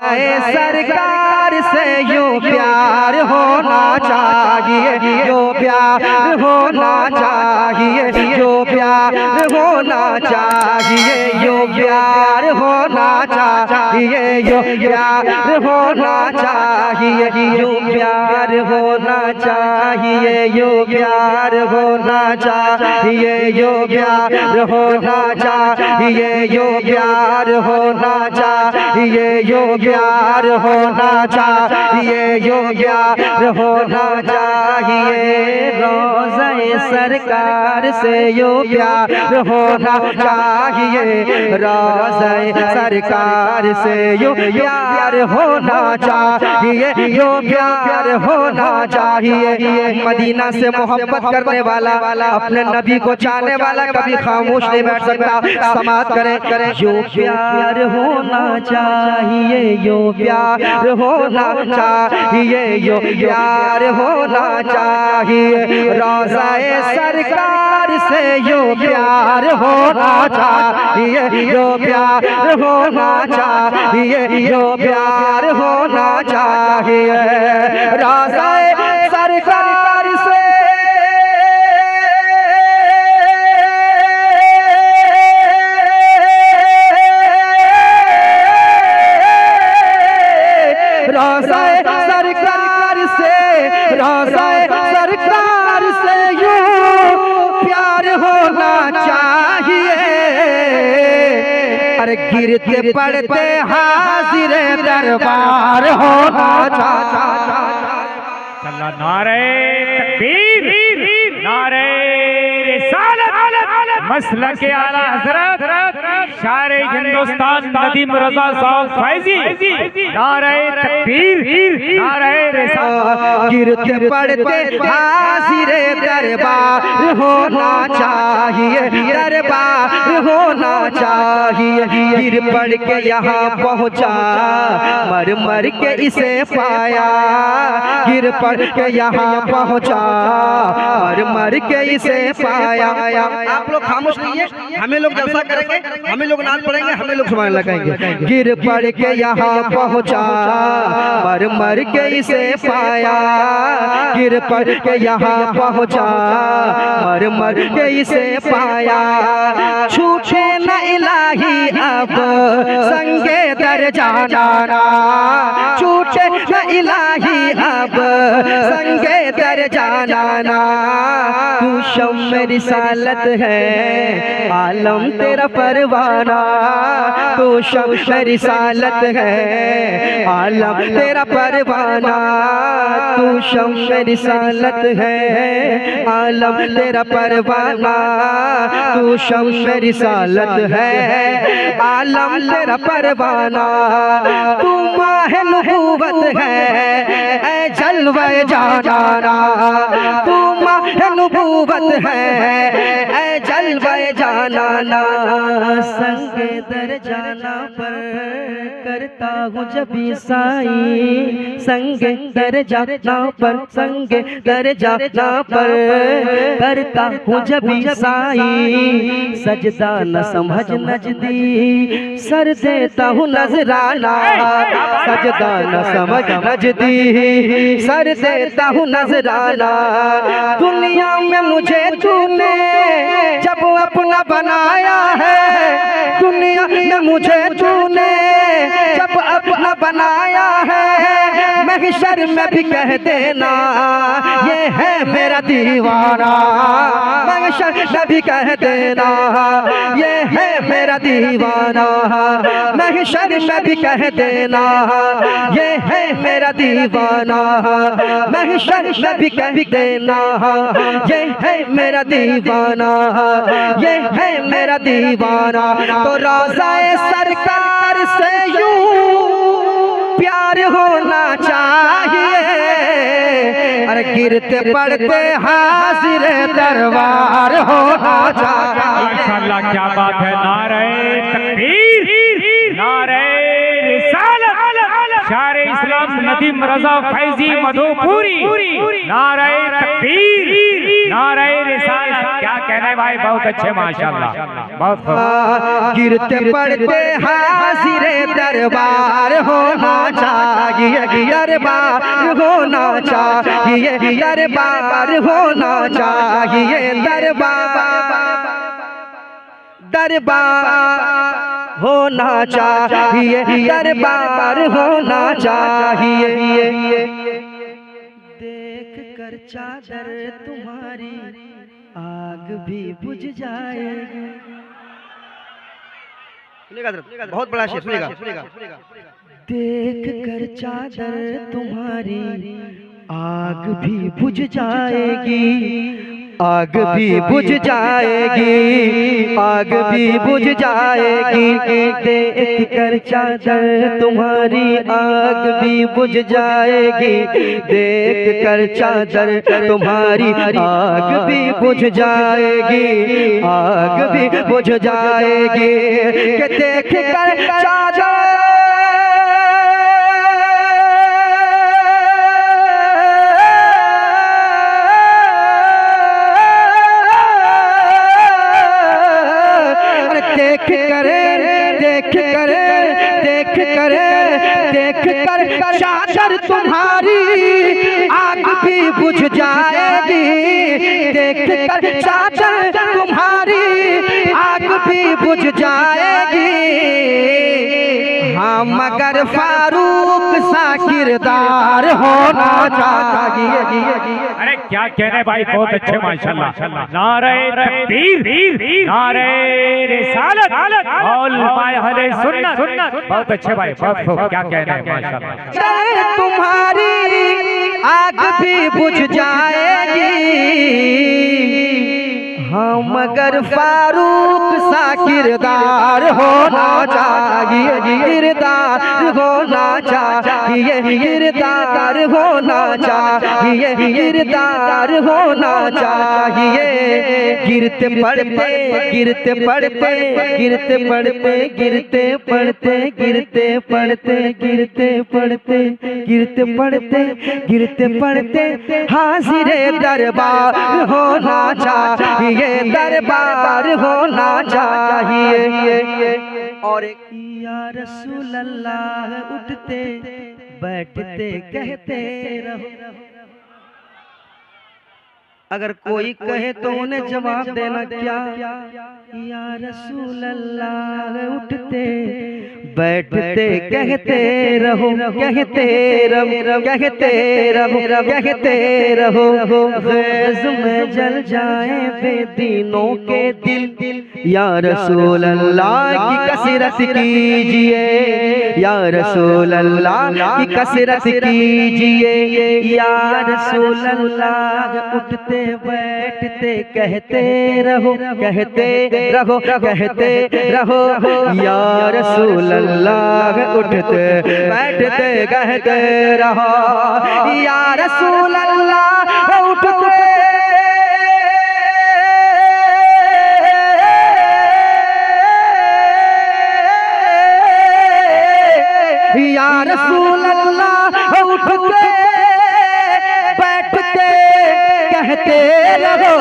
रोज़ाए सरकार से यूं प्यार होना चाहिए, जो प्यार होना चाहिए, जो प्यार होना चाहिए, जो प्यार होना चाहिए, जो प्यार होना चाहिए, जो प्यार होना चाहिए, जो प्यार होना चाहिए, जो प्यार होना चाहिए, जो प्यार होना चाहिए, जो प्यार होना चाहिए, जो प्यार होना चाहिए। रोज़ाए सरकार से यो प्यार होना चाहिए, रोज़ाए सरकार से यो प्यार होना चाहिए, यो प्यार होना चाहिए। मदीना से मोहब्बत करने वाला, अपने नबी को चाहने वाला कभी खामोश नहीं बैठ सकता। समात करें, यो प्यार होना चाहिए, यो प्यार होना चाहिए, यो प्यार होना चाहिए। रोज़ाए सरकार से यो प्यार होना चाहिए, यो प्यार होना चाहिए, यो प्यार होना चाहिए। रोज़ाए सरकार से रोज़ाए सरकार से, रोज़ाए सरकार से यूं प्यार होना चाहिए। अरे गिरते पड़ते हाजिर दरबार होना चाहिए। नारे तकबीर, नारे रिसालत, मसलक आला हज़रत शारे हिंदुस्तान नदीम रज़ा साहब फैज़ी। नारे तकबीर, नारे रिसालत। गिरते पड़ते हाजिर दरबार होना चाहिए, दरबार होना चाहिए। गिर पड़ के यहाँ पहुँचा, मर मर के इसे पाया, गिर पड़ के यहाँ पहुँचा, मर मर के इसे पाया। आप लोग खामोश नहीं है, हमें लोग जलसा करेंगे, हमें लोग नाच पड़ेंगे, हमें लोग सुभान अल्लाह कहेंगे। गिर पड़ के यहाँ पहुँचा, मर मर के इसे पाया, गिर पड़ के यहाँ पहुँचा, मर मर के इसे पाया। छूटे न इलाही अब संगे दर जाना, छूटे न इलाही अब संगे दर जाना। तू शम्म रिसालत है, आलम तेरा परवाना, तू शम्म रिसालत है, आलम तेरा परवाना, तू शम्म रिसालत है, आलम तेरा परवाना, तू शम्म रिसालत है, आलम तेरा परवाना। तू माह नबूवत है, ऐ जलवे जाना, तू माह नबूवत है, ऐ जलवे जाना। संगे दर जाना पर करता हूँ जब साई, संगे दर जाना पर, संगे दर जाना पर करता हूँ जब साई। सजदा न समझ नजदी, सर देता हूँ नजराना, सजदा न समझ नजदी, सर देता हूँ नजराना। दुनिया में मुझे तूने जब अपना बनाया है, दुनिया में मुझे तूने जब अपना बनाया है, महशर में भी कह देना ये है मेरा दीवाना, महशर में भी कह देना ये है मेरा दीवाना, महशर में भी कह देना ये है मेरा दीवाना, महशर में भी कह देना ये है मेरा दीवाना, ये है मेरा दीवाना। तो रोज़ाए सरकार से यूं प्यार होना चाहिए। अरे गिरते पड़ते हाजिर दरबार होना चाहिए। माशाअल्लाह, क्या बात है। नारे तकबीर, नारे रिसालत, शारे इस्लाम नदीम रज़ा फैज़ी मधुपुरी। नारे तकबीर, नारे रिसालत। क्या कहने भाई, बहुत अच्छे माशाअल्लाह, बहुत। गिरते पड़ते हाजिर दरबार होना चाहिए, दरबार होना चाहिए, दरबार होना चाहिए, दरबार होना चाहिए, दरबार होना चाहिए। देख कर चादर तुम्हारी आग भी बुझ जाएगी। सुनेगा बहुत बड़ा शेर, सुनेगा। देख कर चादर तुम्हारी आग भी बुझ जाएगी, आग भी बुझ जाएगी, आग भी बुझ जाएगी। देख कर चादर तुम्हारी आग भी बुझ जाएगी, देख कर चादर तुम्हारी आग भी बुझ जाएगी, आग भी बुझ जाएगी। कि देख कर चादर देख कर चादर तुम्हारी आग भी बुझ जाएगी, देख कर चादर तुम्हारी आग भी बुझ जाएगी। हाँ मगर फारूक सा किरदार होना चाहिए। अरे क्या कहने भाई, बहुत अच्छे माशाल्लाह। नारे तकबीर, नारे रिसालत और अहले सुन्नत, बहुत अच्छे भाई, बहुत खूब, क्या कहने माशाल्लाह। तुम्हारी आग भी बुझ जाएगी, हाँ मगर फारूक सा किरदार होना चाहिए, किरदार होना चाहिए, किरदार होना चाहिए, किरदार होना चाहिए। गिरते पड़ते, गिरते पड़ते, गिरते पड़ते, गिरते पड़ते, गिरते पड़ते, गिरते पड़ते, गिरते पड़ते, गिरते पड़ते, हाजिरे दरबार होना चाहिए, दरबार होना चाहिए। और या रसूल अल्लाह उठते बैठते कहते रहो। अगर कोई कहे तो उन्हें जवाब देना क्या, या रसूल अल्लाह उठते बैठते कहते रहो, कहते रहो, कहते रहो, कहते रहो। फैज़ में जल जाए बेदीनों के दिल, या रसूल अल्लाह की कसरत कीजिए, या रसूल अल्लाह की कसरत कीजिए, या रसूल अल्लाह उठते बैठते कहते रहो, कहते रहो, कहते रहो। या रसूल अल्लाह उठते बैठते कहते रहो, या रसूल अल्लाह उठते या रसूल अल्लाह उठते बैठते कहते रहो,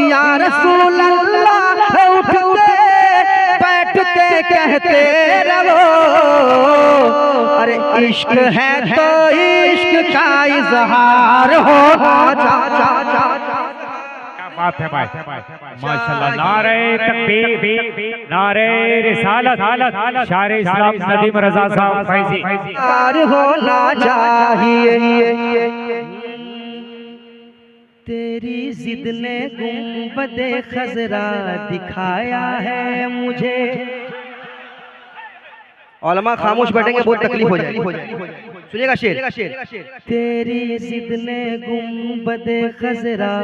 या रसूल अल्लाह उठते बैठते कहते रहो। अरे इश्क है तो इश्क का इजहार होना चाहिए। बात है भाई, माशाल्लाह। नारे तकबीर, नारे रिसालत, शारे इस्लाम नदीम रजा साहब फैजी होना चाहिए। तेरी जिद ने गुंबदे खजरा दिखाया है मुझे। औलमा खामोश बैठेंगे, बहुत तकलीफ हो जाएगी। सुनिएगा शेर। तेरी जिद ने गुंबदे खजरा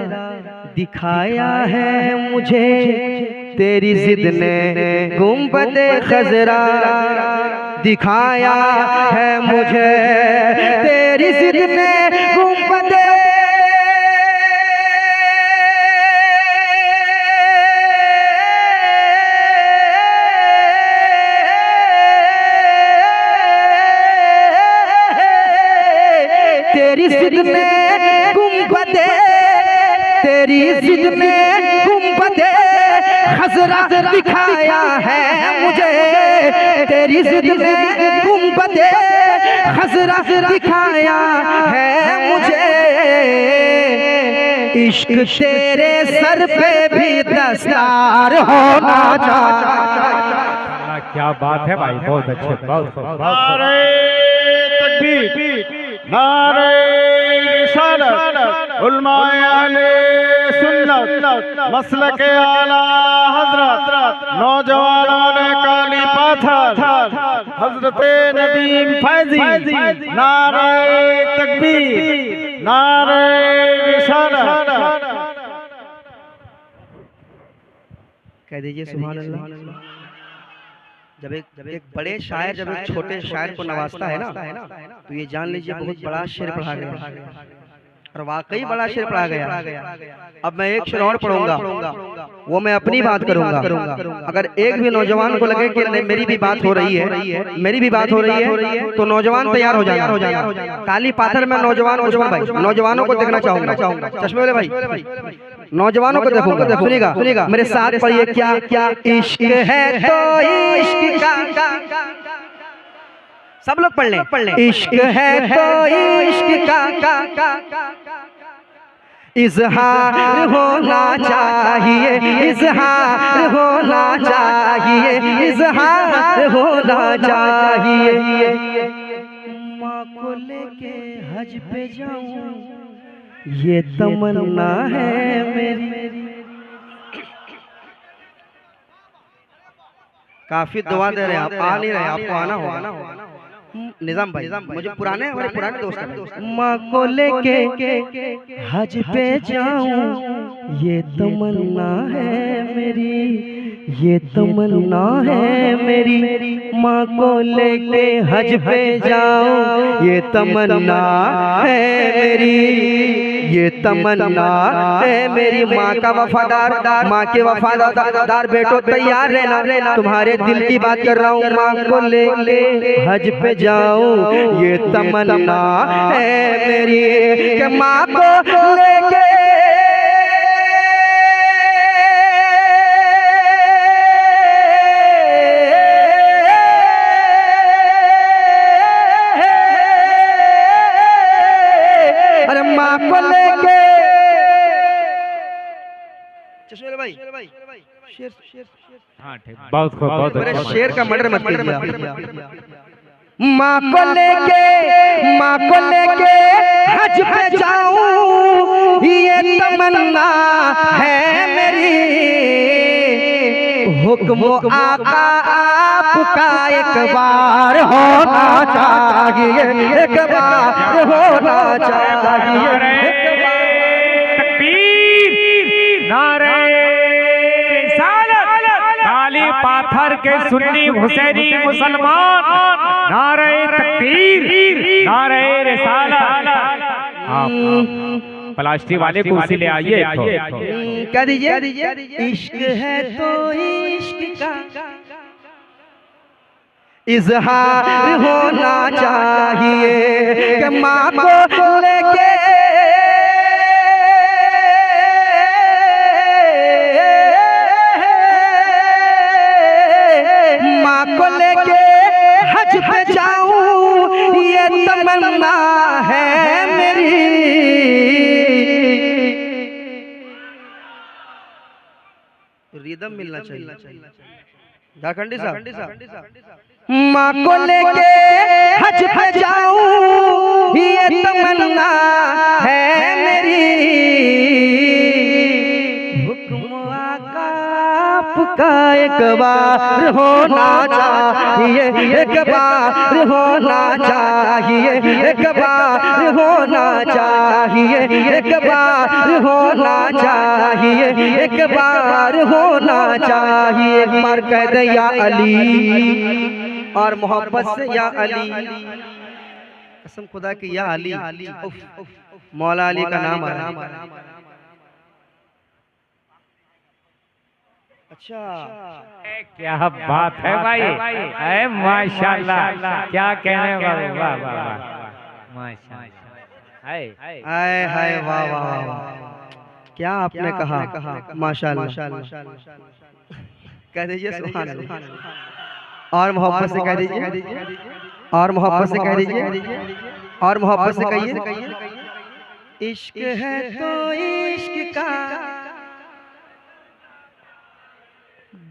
दिखाया है मुझे, तेरी जिद ने गुंबदे खजरा दिखाया है मुझे, तेरी जिद ने गुंबदे तेरी जिद में गुंबदे, तेरी जिद में गुंबदे खजरा दिखाया है मुझे, तेरी जिद ने गुंबदे खजरा दिखाया है मुझे, इश्क तेरे सर पे भी दस्तार होना चाहिए। क्या बात है भाई, बहुत अच्छे, बहुत नारे तकबीर, नारे रिसालत, उलमाए आले सुन्नत, मसलके आला हजरत, नौजवानों ने काली पाथर, हजरते नदीम फैजी, नारे तकबीर, नारे रिसालत। कह दीजिए सुभान अल्लाह। जब एक बड़े शायर जब एक छोटे शायर को नवाजता है ना, तो ये जान लीजिए बहुत बड़ा शेर पढ़ा गया, और वाकई बड़ा शेर पढ़ा गया। अब मैं एक शेर और पढ़ूंगा, वो मैं अपनी बात करूंगा। अगर एक भी नौजवान को लगे कि नहीं मेरी भी बात हो रही है, मेरी भी बात हो रही है, तो नौजवान तैयार हो जाना। काली पाथर में नौजवान उस्मान भाई, नौजवानों को देखना चाहूंगा, चश्मे वाले भाई, नौजवानों को देखूंगा। सुनिएगा मेरे साथ पढ़िए, क्या क्या इश्क है तो इश्क का, सब लोग पढ़ लें। इश्क है तो इश्क का इजहार होना चाहिए, इजहार होना चाहिए, इजहार होना चाहिए। माँ को लेके हज पे जाऊं ये तमन्ना है मेरी। काफी दुआ दे रहे हैं आप, आ नहीं रहे, आपको आना होगा। निजाम भाई, मुझे पुराने हमारे पुराने दोस्त हैं। माँ को लेके हज पे जाऊं ये तमन्ना है मेरी, ये तमन्ना है मेरी। माँ को लेके हज पे जाऊं ये तमन्ना है मेरी, ये तमन्ना है मेरी। माँ का वफादार, माँ के वफादार बेटो तैयार रहना, तुम्हारे दिल की बात कर रहा हूँ। माँ को लेके हज पे जाऊं ये तमन्ना है मेरी, कि माँ को लेके बहुत बहुत शेर का मर्डर मत कीजिए। माँ को लेके हज पे जाऊं ये तमन्ना है मेरी। हुक्म आका आपका एक बार होना चाहिए, एक बार होना चाहिए। नारे काली पाथर के सुन्नी हुसैनी मुसलमान, नारे तकबीर, नारे रिसालत। प्लास्टिक वाले कुर्सी ले आइए। क्या दीजिए? इश्क है तो इश्क का इजहार होना चाहिए, कि माँ को लेके हज पे जाऊं ये तमन्ना है मेरी। रिदम मिलना चाहिए झारखंडी साहब। माँ को लेके हज पे जाऊं ये तमन्ना है मेरी। आपका एक बार होना चाहिए, एक बार होना चाहिए, एक बार होना चाहिए, एक बार होना चाहिए, एक बार होना चाहिए। एक बार कह दे या अली, और मोहब्बत से या अली, कसम खुदा की या अली। मौला अली का नाम आ रहा है। अच्छा, क्या बात है भाई, अरे माशाल्लाह, क्या कहने वाले, वाह वाह वाह, माशाल्लाह, हाय हाय वाह वाह वाह, क्या आपने कहा, माशाल्लाह। कह दीजिए सुभान अल्लाह, और मोहब्बत से कह दीजिए, और मोहब्बत से कह दीजिए, और मोहब्बत से कहिए, इश्क है तो इश्क का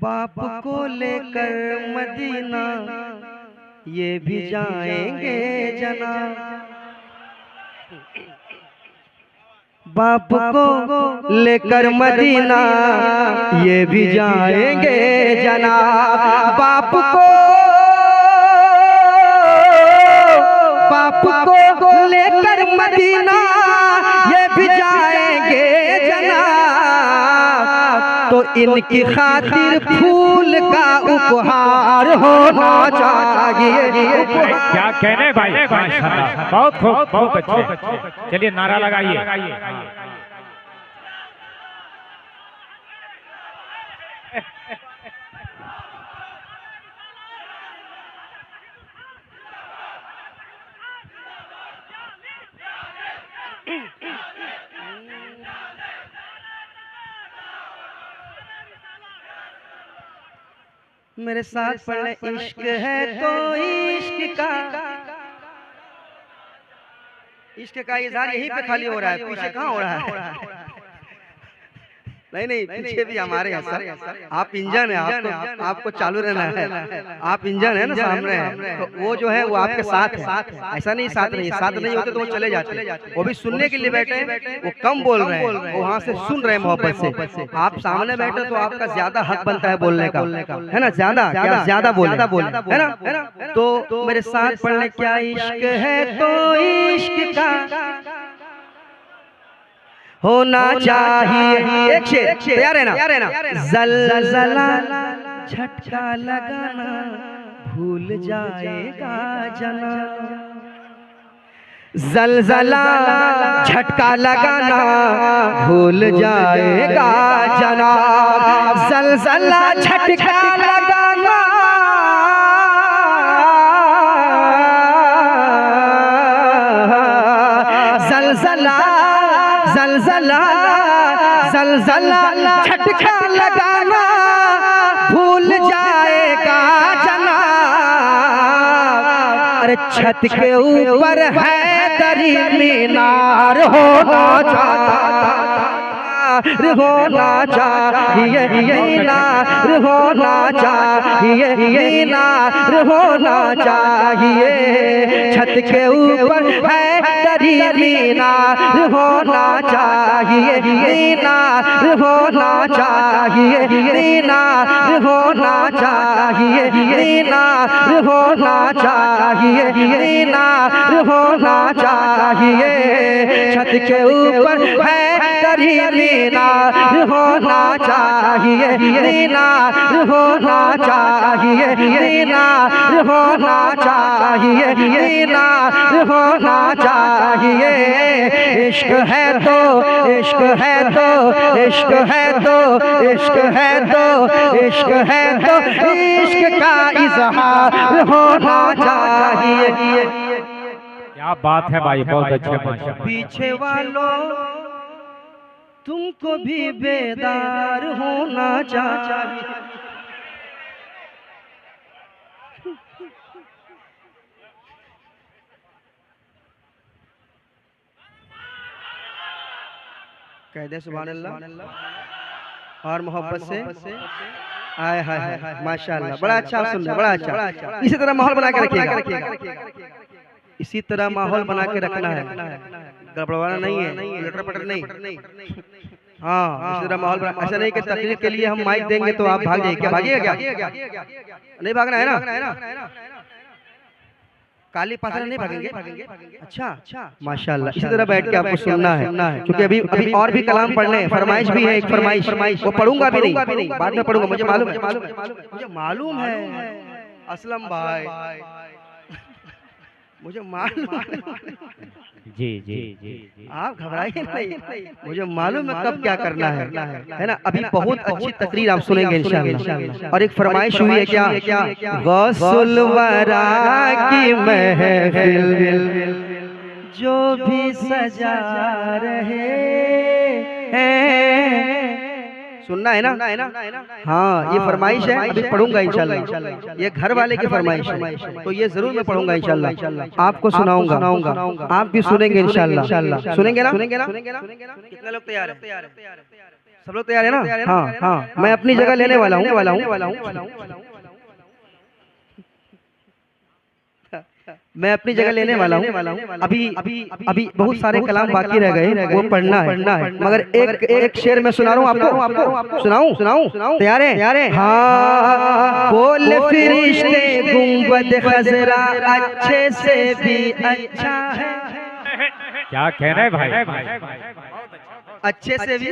बाप को लेकर मदीना ये भी जाएंगे जना, बाप को लेकर मदीना ये भी जाएंगे जना, बाप को लेकर मदीना ये भी जाएंगे जना, तो इनकी खातिर फूल का उपहार होना चाहिए। क्या कहने भाई, माशाल्लाह, बहुत खूब, बहुत अच्छे। चलिए नारा लगाइए। मेरे साथ पढ़े, इश्क है तो इश्क का इज़हार यहीं पे खाली हो रहा है, पीछे कहाँ हो रहा है? नहीं पीछे भी हमारे हैं सर, आप इंजन है, आपको चालू रहना है, आप इंजन है ना सामने है, तो वो जो है वो आपके साथ है, ऐसा नहीं साथ नहीं होते तो वो चले जाते, वो भी सुनने के लिए बैठे, वो कम बोल रहे हैं, वो वहाँ से सुन रहे हैं मोहब्बत से, आप सामने बैठे तो आपका ज्यादा हक बनता है बोलने का, है ना, ज्यादा बोले, है ना, तो मेरे साथ पढ़ने, क्या इश्क है तो इश्क का होना चाहिए, एक शेर तैयार है ना, ज़लज़ला झटका लगाना भूल जाएगा जना, ज़लज़ला झटका लगाना भूल जाएगा जना, ज़लज़ला झटका लगाना ज़लज़ला झटका लगाना भूल जाएगा जना, अरे छत के ऊपर है दरी मीनार होना चाहिए, होना चाहिए, मीनार होना चाहिए, मीनार होना चाहिए, छत के ऊपर है दरी मीनार होना चाहिए, मीनार होना चाहिए, मीनार होना चाहिए, मीनार होना चाहिए, मीनार होना चाहिए, छत के ऊपर है दरी मीनार होना चाहिए, मीनार होना चाहिए, मीनार होना चाहिए, मीनार होना चाहिए, इश्क है तो इश्क है तो इश्क है तो इश्क है तो इश्क है तो इश्क का इज़हार होना चाहिए। क्या बात है भाई, बहुत अच्छे, माशाअल्लाह। पीछे वालों तुमको भी बेदार होना चाहिए, कह दे सुभान अल्लाह, और मोहब्बत से आए हाय माशाअल्लाह, बड़ा अच्छा आप सुन रहे, बड़ा अच्छा, इसी तरह माहौल बना के रखिएगा, इसी तरह माहौल बना के रखना है, गड़बड़ाना नहीं है, लटर पटर नहीं, हाँ इसी तरह माहौल बना, ऐसा नहीं कि तकरीर के लिए हम माइक देंगे तो आप भाग जाइए, क्या भागिएगा, क्या नहीं भागना है ना, काली पाथर नहीं भागेंगे, अच्छा माशाल्लाह, इसी तरह बैठ के आपको सुनना है, क्योंकि अभी और भी कलाम पढ़ने, फरमाइश भी है, एक फरमाइश वो पढ़ूंगा भी नहीं, बाद में पढ़ूंगा, मुझे मालूम है असलम भाई, मुझे मालूम, जी जी जी, आप घबराइए नहीं, मुझे मालूम है कब क्या करना है ना, अभी बहुत अच्छी तकरीर आप सुनेंगे इंशाअल्लाह, और एक फरमाइश हुई है, क्या गौसुल वरा की महफिल जो भी सजा रहे हैं, सुनना है ना? हाँ, ये फरमाइश है, अभी पढ़ूंगा इंशाल्लाह। ये घर वाले की फरमाइश है, तो ये जरूर मैं पढ़ूंगा इंशाल्लाह, आपको सुनाऊंगा, आप भी सुनेंगे इंशाल्लाह। सुनेंगे ना? कितने लोग तैयार हैं? सब लोग तैयार है ना? हाँ हाँ, मैं अपनी जगह लेने वाला हूँ। मैं अपनी जगह लेने वाला हूँ। अभी बहुत सारे कलाम बाकी रह गए, वो पढ़ना है। मगर एक शेर मैं सुना रहा हूँ आपको। सुनाऊं? तैयार है? हाँ, बोले फरिश्ते गुंबद खजरा अच्छे से भी अच्छा है। क्या कहना है भाई? अच्छे से भी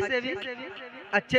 अच्छे